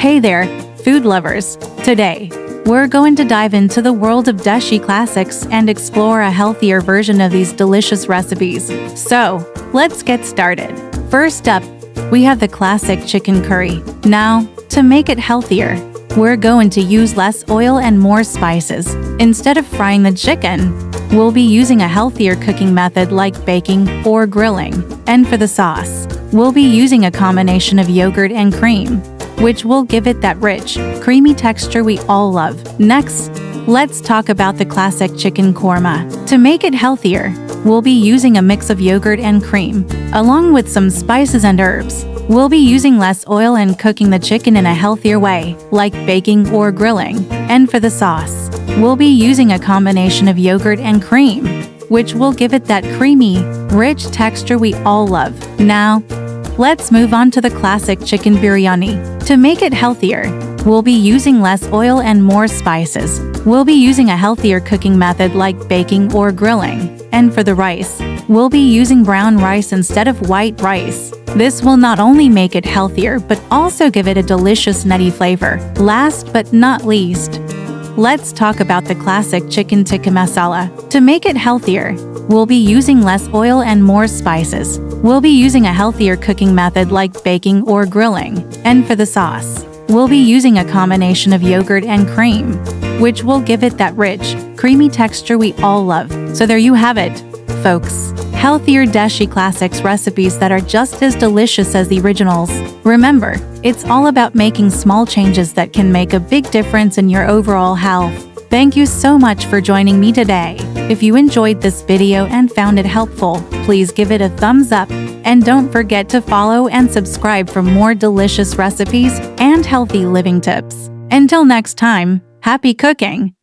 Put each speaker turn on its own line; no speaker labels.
Hey there, food lovers! Today, we're going to dive into the world of Deshi Classics and explore a healthier version of these delicious recipes. So, let's get started. First up, we have the classic chicken curry. Now, to make it healthier, we're going to use less oil and more spices. Instead of frying the chicken, we'll be using a healthier cooking method like baking or grilling. And for the sauce, we'll be using a combination of yogurt and cream, which will give it that rich, creamy texture we all love. Next, let's talk about the classic chicken korma. To make it healthier, we'll be using a mix of yogurt and cream, along with some spices and herbs. We'll be using less oil and cooking the chicken in a healthier way, like baking or grilling. And for the sauce, we'll be using a combination of yogurt and cream, which will give it that creamy, rich texture we all love. Now, let's move on to the classic chicken biryani. To make it healthier, we'll be using less oil and more spices. We'll be using a healthier cooking method like baking or grilling. And for the rice, we'll be using brown rice instead of white rice. This will not only make it healthier but also give it a delicious nutty flavor. Last but not least, let's talk about the classic chicken tikka masala. To make it healthier, we'll be using less oil and more spices. We'll be using a healthier cooking method like baking or grilling. And for the sauce, we'll be using a combination of yogurt and cream, which will give it that rich, creamy texture we all love. So there you have it, folks. Healthier Deshi Classics recipes that are just as delicious as the originals. Remember, it's all about making small changes that can make a big difference in your overall health. Thank you so much for joining me today. If you enjoyed this video and found it helpful, please give it a thumbs up. And don't forget to follow and subscribe for more delicious recipes and healthy living tips. Until next time, happy cooking!